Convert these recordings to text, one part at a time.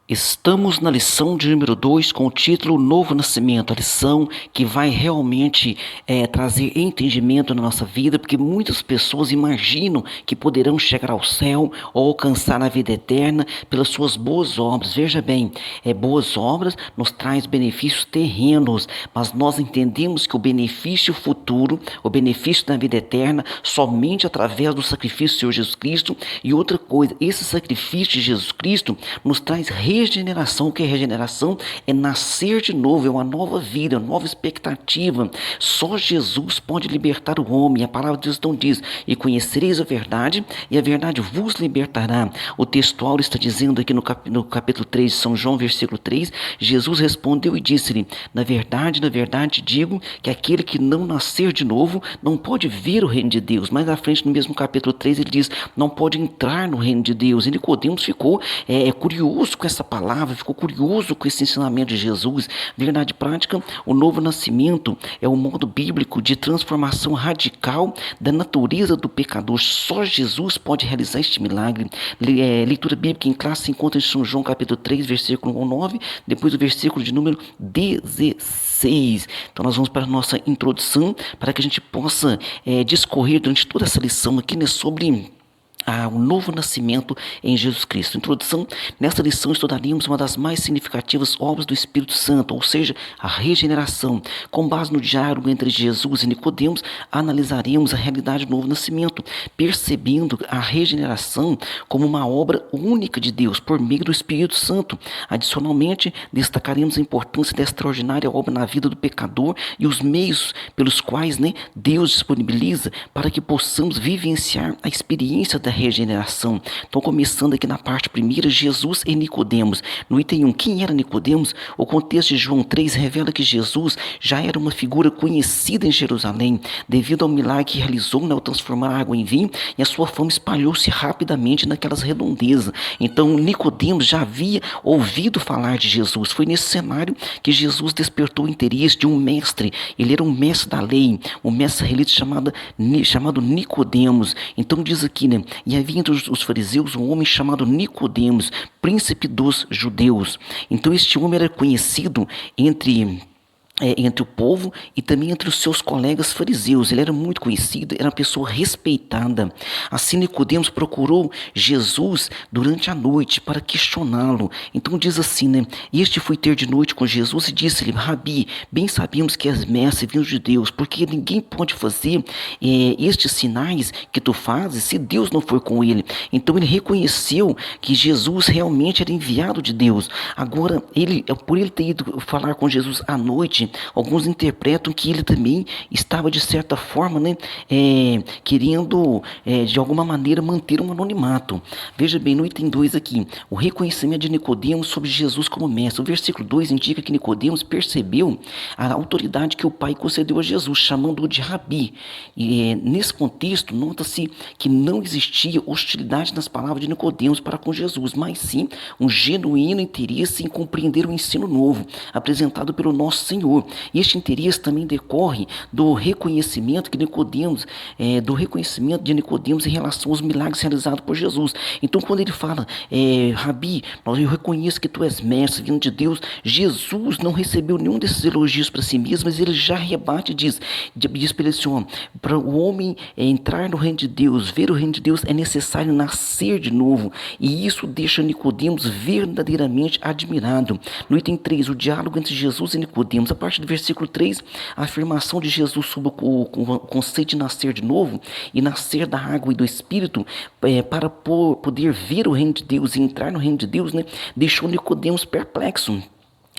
Estamos na lição de número 2 com o título Novo Nascimento, a lição que vai realmente trazer entendimento na nossa vida, porque muitas pessoas imaginam que poderão chegar ao céu ou alcançar a vida eterna pelas suas boas obras. Veja bem, boas obras nos traz benefícios terrenos, mas nós entendemos que o benefício futuro, o benefício da vida eterna, somente através do sacrifício do Senhor Jesus Cristo. E outra coisa, esse sacrifício de Jesus Cristo nos traz regeneração. O que é regeneração? É nascer de novo, é uma nova vida, uma nova expectativa. Só Jesus pode libertar o homem. A palavra de Deus então diz: e conhecereis a verdade, e a verdade vos libertará. O textual está dizendo aqui no capítulo 3 de São João, versículo 3, Jesus respondeu e disse-lhe: na verdade digo que aquele que não nascer de novo não pode ver o reino de Deus. Mais à frente, no mesmo capítulo 3, ele diz: não pode entrar no reino de Deus. E Nicodemos ficou curioso com essa palavra, ficou curioso com esse ensinamento de Jesus. Verdade prática, o novo nascimento é o modo bíblico de transformação radical da natureza do pecador. Só Jesus pode realizar este milagre. Leitura bíblica em classe se encontra em São João capítulo 3, versículo 9, depois o versículo de número 16. Então nós vamos para a nossa introdução, para que a gente possa discorrer durante toda essa lição aqui, né, sobre o novo nascimento em Jesus Cristo. Introdução: nesta lição estudaríamos uma das mais significativas obras do Espírito Santo, ou seja, a regeneração. Com base no diálogo entre Jesus e Nicodemos, analisaremos a realidade do novo nascimento, percebendo a regeneração como uma obra única de Deus por meio do Espírito Santo. Adicionalmente, destacaremos a importância da extraordinária obra na vida do pecador e os meios pelos quais, Deus disponibiliza para que possamos vivenciar a experiência da regeneração. Então, começando aqui na parte primeira, Jesus e Nicodemos. No item 1, quem era Nicodemos? O contexto de João 3 revela que Jesus já era uma figura conhecida em Jerusalém, devido ao milagre que realizou ao transformar a água em vinho, e a sua fama espalhou-se rapidamente naquelas redondezas. Então, Nicodemos já havia ouvido falar de Jesus. Foi nesse cenário que Jesus despertou o interesse de um mestre. Ele era um mestre da lei, um mestre israelita chamado Nicodemos. Então diz aqui, e havia entre os fariseus um homem chamado Nicodemos, príncipe dos judeus. Então este homem era conhecido entre o povo e também entre os seus colegas fariseus. Ele era muito conhecido, era uma pessoa respeitada. Assim, Nicodemos procurou Jesus durante a noite para questioná-lo. Então diz assim, este foi ter de noite com Jesus e disse-lhe: Rabi, bem sabemos que és mestre vindo de Deus, porque ninguém pode fazer estes sinais que tu fazes se Deus não for com ele. Então ele reconheceu que Jesus realmente era enviado de Deus. Agora, por ele ter ido falar com Jesus à noite, alguns interpretam que ele também estava, de certa forma, querendo, de alguma maneira, manter um anonimato. Veja bem, no item 2 aqui, o reconhecimento de Nicodemos sobre Jesus como mestre. O versículo 2 indica que Nicodemos percebeu a autoridade que o Pai concedeu a Jesus, chamando-o de Rabi. E nesse contexto, nota-se que não existia hostilidade nas palavras de Nicodemos para com Jesus, mas sim um genuíno interesse em compreender o ensino novo apresentado pelo nosso Senhor. E este interesse também decorre do reconhecimento de Nicodemos em relação aos milagres realizados por Jesus. Então, quando ele fala: Rabi, eu reconheço que tu és mestre vindo de Deus, Jesus não recebeu nenhum desses elogios para si mesmo, mas ele já rebate e diz para ele assim: para o homem entrar no reino de Deus, ver o reino de Deus, é necessário nascer de novo. E isso deixa Nicodemos verdadeiramente admirado. No item 3, o diálogo entre Jesus e Nicodemos. A partir do versículo 3, a afirmação de Jesus sobre o conceito de nascer de novo e nascer da água e do Espírito, para poder ver o reino de Deus e entrar no reino de Deus, deixou Nicodemos perplexo.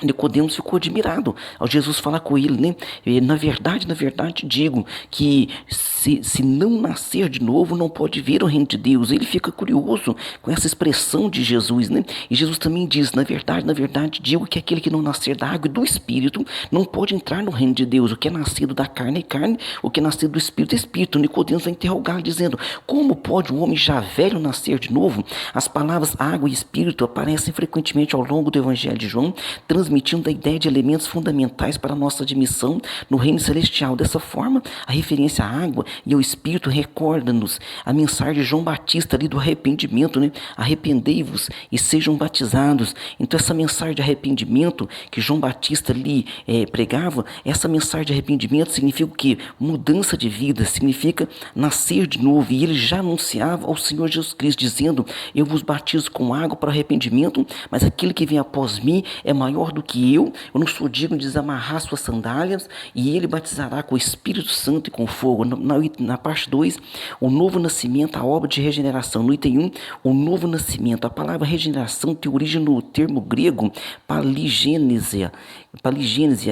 Nicodemos ficou admirado ao Jesus falar com ele, Na verdade digo que se não nascer de novo, não pode ver o reino de Deus. Ele fica curioso com essa expressão de Jesus, E Jesus também diz: na verdade digo que aquele que não nascer da água e do Espírito não pode entrar no reino de Deus. O que é nascido da carne é carne, o que é nascido do Espírito é Espírito. Nicodemos vai interrogar, dizendo: como pode um homem já velho nascer de novo? As palavras água e Espírito aparecem frequentemente ao longo do Evangelho de João, transmitindo transmitindo a ideia de elementos fundamentais para a nossa admissão no reino celestial. Dessa forma, a referência à água e ao Espírito recorda-nos a mensagem de João Batista ali do arrependimento, né? Arrependei-vos e sejam batizados. Então essa mensagem de arrependimento que João Batista ali pregava, essa mensagem de arrependimento significa o quê? Mudança de vida, significa nascer de novo. E ele já anunciava ao Senhor Jesus Cristo, dizendo: eu vos batizo com água para arrependimento, mas aquele que vem após mim é maior do que eu não sou digno de desamarrar suas sandálias, e ele batizará com o Espírito Santo e com fogo. Na parte 2, o novo nascimento, a obra de regeneração. No item 1, o novo nascimento. A palavra regeneração tem origem no termo grego paligênesia,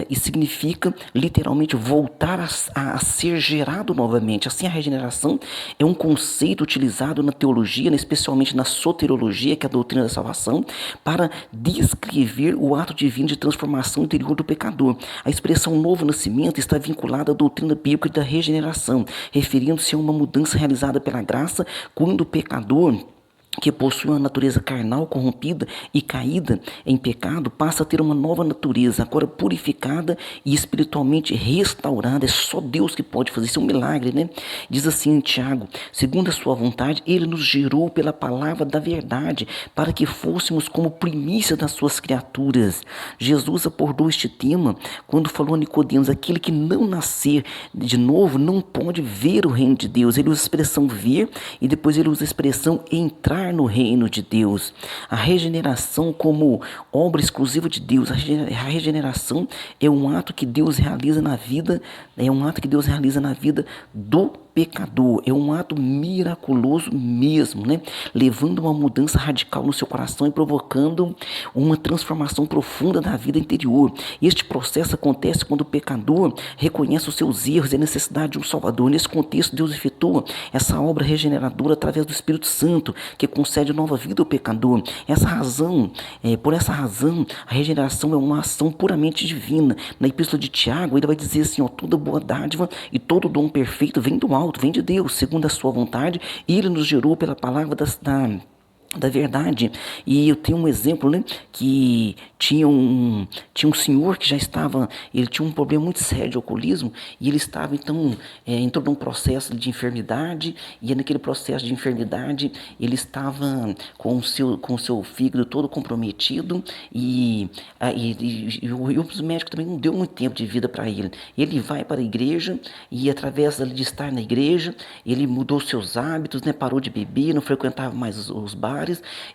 e significa literalmente voltar a ser gerado novamente. Assim, a regeneração é um conceito utilizado na teologia, especialmente na soteriologia, que é a doutrina da salvação, para descrever o ato divino de transformação interior do pecador. A expressão novo nascimento está vinculada à doutrina bíblica da regeneração, referindo-se a uma mudança realizada pela graça quando o pecador, que possui uma natureza carnal corrompida e caída em pecado, passa a ter uma nova natureza, agora purificada e espiritualmente restaurada. É só Deus que pode fazer isso, é um milagre, né? Diz assim em Tiago: segundo a sua vontade, ele nos gerou pela palavra da verdade, para que fôssemos como primícia das suas criaturas. Jesus abordou este tema quando falou a Nicodemos: aquele que não nascer de novo não pode ver o reino de Deus. Ele usa a expressão ver e depois ele usa a expressão entrar no reino de Deus. A regeneração como obra exclusiva de Deus. A regeneração é um ato que Deus realiza na vida, do pecador. É um ato miraculoso mesmo, né? Levando uma mudança radical no seu coração e provocando uma transformação profunda da vida interior. Este processo acontece quando o pecador reconhece os seus erros e a necessidade de um Salvador. Nesse contexto, Deus efetua essa obra regeneradora através do Espírito Santo, que concede nova vida ao pecador. Por essa razão, a regeneração é uma ação puramente divina. Na Epístola de Tiago, ele vai dizer assim: toda boa dádiva e todo dom perfeito vem do alto, vem de Deus, segundo a sua vontade, e ele nos gerou pela palavra da verdade. E eu tenho um exemplo, né, que tinha um senhor que ele tinha um problema muito sério de alcoolismo, e ele estava entrou num processo de enfermidade, e naquele processo de enfermidade ele estava com o seu fígado todo comprometido, e os médicos também não deu muito tempo de vida para ele. Ele vai para a igreja, e através de estar na igreja, ele mudou seus hábitos, né, parou de beber, não frequentava mais os bares.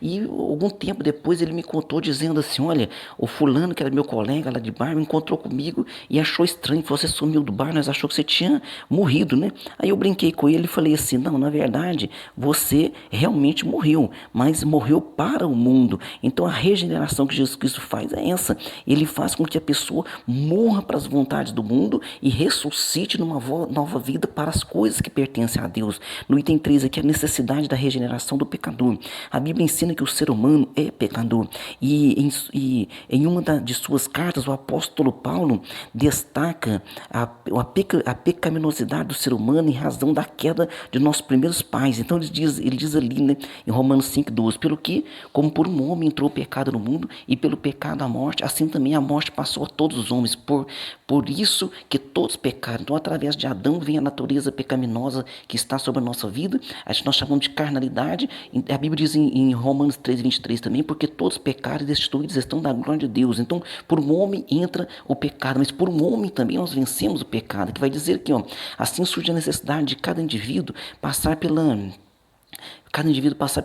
E algum tempo depois ele me contou dizendo assim: olha, o fulano que era meu colega lá de bar me encontrou comigo e achou estranho que você sumiu do bar, nós achou que você tinha morrido, né? Aí eu brinquei com ele e falei assim: não, na verdade você realmente morreu, mas morreu para o mundo. Então a regeneração que Jesus Cristo faz é essa: ele faz com que a pessoa morra para as vontades do mundo e ressuscite numa nova vida para as coisas que pertencem a Deus. No item 3 aqui, a necessidade da regeneração do pecador. A Bíblia ensina que o ser humano é pecador, e em uma de suas cartas o apóstolo Paulo destaca a pecaminosidade do ser humano em razão da queda de nossos primeiros pais. Então ele diz ali, né, em Romanos 5,12: pelo que, como por um homem entrou o pecado no mundo, e pelo pecado a morte, assim também a morte passou a todos os homens, por isso que todos pecaram. Então através de Adão vem a natureza pecaminosa que está sobre a nossa vida, a gente nós chamamos de carnalidade. A Bíblia diz em Romanos 3,23 também: porque todos pecaram e destituídos estão da glória de Deus. Então, por um homem entra o pecado, mas por um homem também nós vencemos o pecado, que vai dizer que, assim surge a necessidade de cada indivíduo passar pela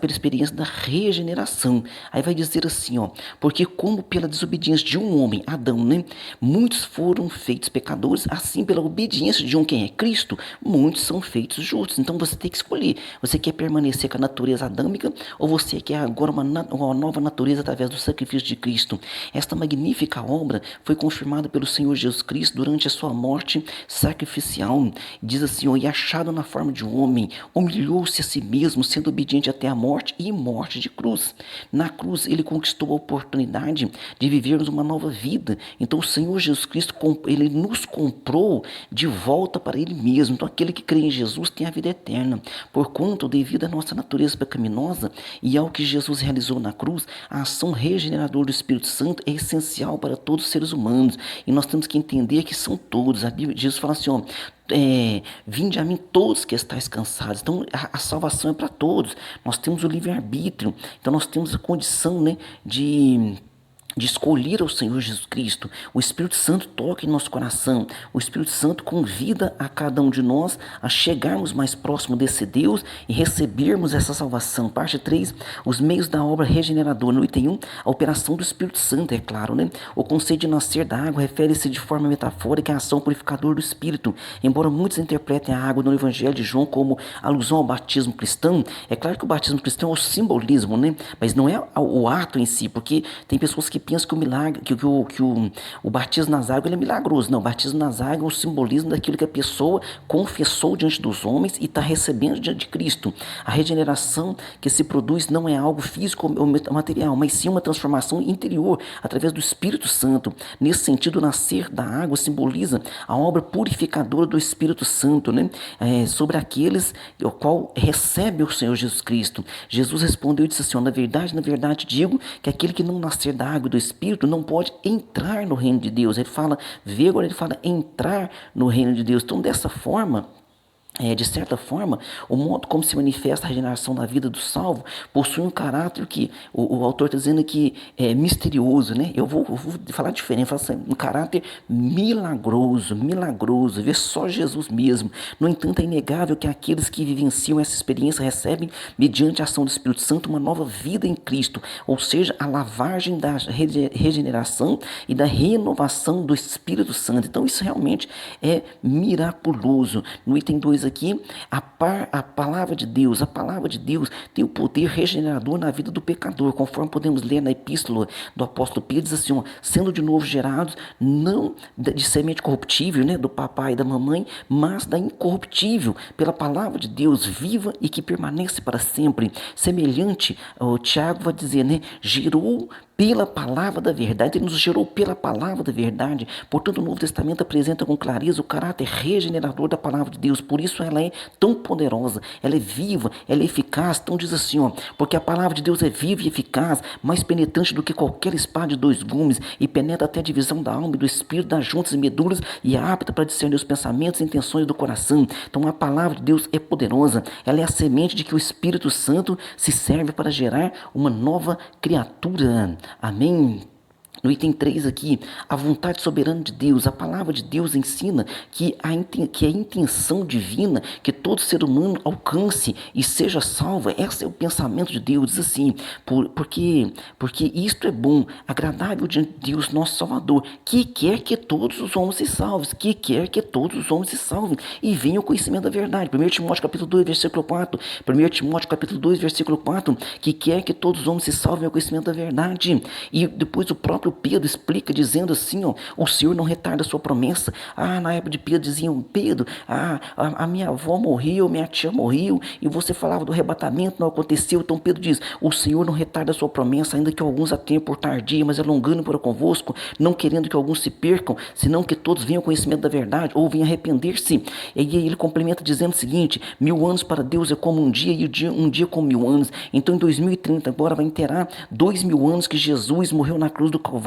experiência da regeneração. Aí vai dizer assim, porque como pela desobediência de um homem, Adão, né, muitos foram feitos pecadores, assim pela obediência de quem é Cristo, muitos são feitos justos. Então você tem que escolher: você quer permanecer com a natureza adâmica, ou você quer agora uma nova natureza através do sacrifício de Cristo? Esta magnífica obra foi confirmada pelo Senhor Jesus Cristo durante a sua morte sacrificial. Diz assim: e achado na forma de um homem, humilhou-se a si mesmo, sendo obediente até a morte e morte de cruz. Na cruz ele conquistou a oportunidade de vivermos uma nova vida. Então o Senhor Jesus Cristo, ele nos comprou de volta para ele mesmo. Então aquele que crê em Jesus tem a vida eterna. Porquanto, devido à nossa natureza pecaminosa e ao que Jesus realizou na cruz, a ação regeneradora do Espírito Santo é essencial para todos os seres humanos. E nós temos que entender que são todos. A Bíblia, Jesus fala assim, ó, vinde a mim todos que estáis cansados. Então a salvação é para todos. Nós temos o livre-arbítrio. Então nós temos a condição, né, de escolher o Senhor Jesus Cristo. O Espírito Santo toca em nosso coração. O Espírito Santo convida a cada um de nós a chegarmos mais próximo desse Deus e recebermos essa salvação. Parte 3, os meios da obra regeneradora. No item 1, a operação do Espírito Santo, é claro, né? O conceito de nascer da água refere-se de forma metafórica à ação purificadora do Espírito. Embora muitos interpretem a água no Evangelho de João como alusão ao batismo cristão, é claro que o batismo cristão é o simbolismo, né? Mas não é o ato em si, porque tem pessoas que pensam que o milagre, o batismo nas águas ele é milagroso. Não, o batismo nas águas é o simbolismo daquilo que a pessoa confessou diante dos homens e está recebendo diante de Cristo. A regeneração que se produz não é algo físico ou material, mas sim uma transformação interior através do Espírito Santo. Nesse sentido, nascer da água simboliza a obra purificadora do Espírito Santo, né? Sobre aqueles o qual recebe o Senhor Jesus Cristo. Jesus respondeu e disse assim, na verdade digo que aquele que não nascer da água e do Espírito não pode entrar no reino de Deus. Ele fala, ele fala entrar no reino de Deus. Então, dessa forma, de certa forma, o modo como se manifesta a regeneração da vida do salvo possui um caráter que o autor está dizendo que é misterioso, né? Eu vou falar diferente, falar assim, um caráter milagroso, vê só Jesus mesmo. No entanto, é inegável que aqueles que vivenciam essa experiência recebem, mediante a ação do Espírito Santo, uma nova vida em Cristo, ou seja, a lavagem da regeneração e da renovação do Espírito Santo. Então, isso realmente é miraculoso. No item 2 aqui, a palavra de Deus tem o poder regenerador na vida do pecador, conforme podemos ler na epístola do apóstolo Pedro, diz assim, ó, sendo de novo gerados, não de semente corruptível, né, do papai e da mamãe, mas da incorruptível, pela palavra de Deus viva e que permanece para sempre. Semelhante, o Tiago vai dizer, né, gerou pela palavra da verdade, ele nos gerou pela palavra da verdade. Portanto, o Novo Testamento apresenta com clareza o caráter regenerador da palavra de Deus. Por isso ela é tão poderosa, ela é viva, ela é eficaz. Então diz assim, ó, porque a palavra de Deus é viva e eficaz, mais penetrante do que qualquer espada de 2 gumes, e penetra até a divisão da alma e do espírito, das juntas e medulas, e é apta para discernir os pensamentos e intenções do coração. Então a palavra de Deus é poderosa, ela é a semente de que o Espírito Santo se serve para gerar uma nova criatura. Amém? No item 3 aqui, a vontade soberana de Deus. A palavra de Deus ensina que a intenção divina que todo ser humano alcance e seja salvo. Esse é o pensamento de Deus. Diz assim, porque isto é bom, agradável diante de Deus, nosso Salvador, que quer que todos os homens se salvem, e venham ao conhecimento da verdade. 1 Timóteo capítulo 2, versículo 4. 1 Timóteo capítulo 2, versículo 4, que quer que todos os homens se salvem ao conhecimento da verdade. E depois o próprio Pedro explica dizendo assim, ó, o Senhor não retarda a sua promessa. Na época de Pedro diziam, Pedro, a minha avó morreu, minha tia morreu, e você falava do arrebatamento, não aconteceu. Então Pedro diz, o Senhor não retarda a sua promessa, ainda que alguns a tenham por tardia, mas alongando para convosco, não querendo que alguns se percam, senão que todos venham ao conhecimento da verdade, ou venham arrepender-se. E aí ele complementa dizendo o seguinte, 1000 anos para Deus é como um dia, e um dia como 1000 anos. Então em 2030 agora vai inteirar 2000 anos que Jesus morreu na cruz do Calvário,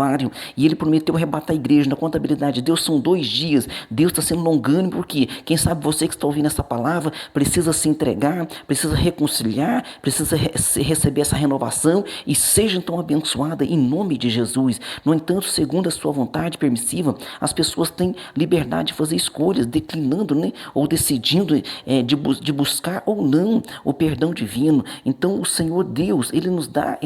e ele prometeu arrebatar a igreja. Na contabilidade de Deus são 2 dias. Deus está sendo longânimo, porque quem sabe você que está ouvindo essa palavra precisa se entregar, precisa reconciliar, precisa receber essa renovação e seja então abençoada em nome de Jesus. No entanto, segundo a sua vontade permissiva, as pessoas têm liberdade de fazer escolhas, declinando, né, ou decidindo de buscar ou não o perdão divino. Então o Senhor Deus, ele nos dá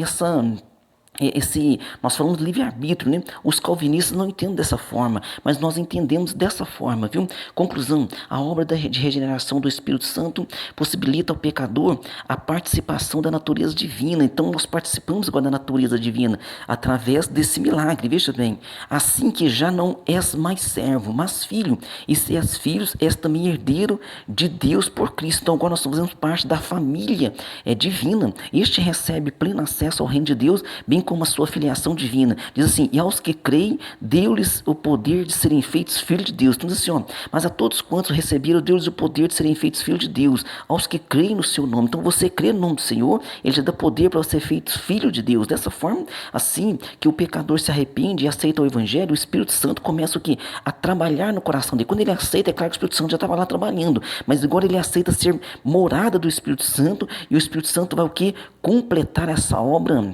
nós falamos de livre-arbítrio, né? Os calvinistas não entendem dessa forma, mas nós entendemos dessa forma, viu? Conclusão, a obra de regeneração do Espírito Santo possibilita ao pecador a participação da natureza divina. Então nós participamos agora da natureza divina através desse milagre, veja bem. Assim que já não és mais servo, mas filho, e se és filhos, és também herdeiro de Deus por Cristo. Então agora nós fazemos parte da família divina. Este recebe pleno acesso ao reino de Deus, bem como a sua filiação divina. Diz assim, e aos que creem, deu-lhes o poder de serem feitos filhos de Deus. Então diz assim, ó, mas a todos quantos receberam, deu-lhes o poder de serem feitos filhos de Deus, aos que creem no seu nome. Então você crê no nome do Senhor, ele já dá poder para você ser feito filho de Deus. Dessa forma, assim que o pecador se arrepende e aceita o evangelho, o Espírito Santo começa o quê? A trabalhar no coração dele. Quando ele aceita, é claro que o Espírito Santo já estava lá trabalhando, mas agora ele aceita ser morada do Espírito Santo, e o Espírito Santo vai o quê? Completar essa obra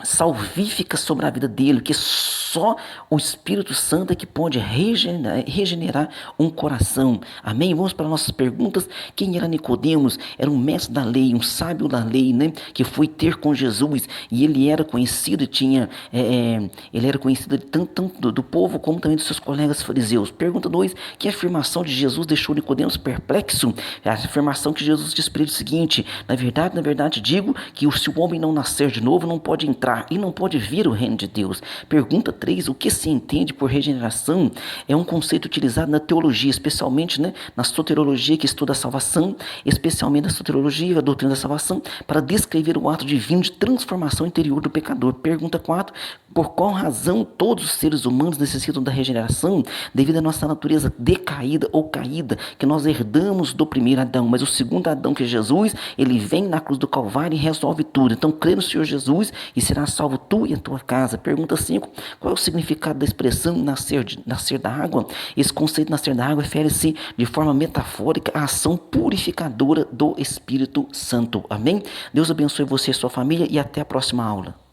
salvífica sobre a vida dele, que só o Espírito Santo é que pode regenerar um coração. Amém? Vamos para nossas perguntas. Quem era Nicodemos? Era um mestre da lei, um sábio da lei, né? Que foi ter com Jesus, e ele era conhecido e tinha, ele era conhecido tanto do povo como também dos seus colegas fariseus. Pergunta 2, que afirmação de Jesus deixou Nicodemos perplexo? A afirmação que Jesus diz para ele é o seguinte: na verdade digo que se o homem não nascer de novo, não pode entrar e não pode vir o reino de Deus. Pergunta 3, o que se entende por regeneração? É um conceito utilizado na teologia, especialmente, né, na soteriologia, que estuda a salvação, especialmente na soteriologia, a doutrina da salvação, para descrever o ato divino de transformação interior do pecador. Pergunta 4, por qual razão todos os seres humanos necessitam da regeneração? Devido à nossa natureza decaída ou caída, que nós herdamos do primeiro Adão, mas o segundo Adão, que é Jesus, ele vem na cruz do Calvário e resolve tudo. Então crê no Senhor Jesus e será salvo tu e a tua casa. Pergunta 5, qual é o significado da expressão nascer da água? Esse conceito de nascer da água refere-se de forma metafórica à ação purificadora do Espírito Santo. Amém? Deus abençoe você e sua família, e até a próxima aula.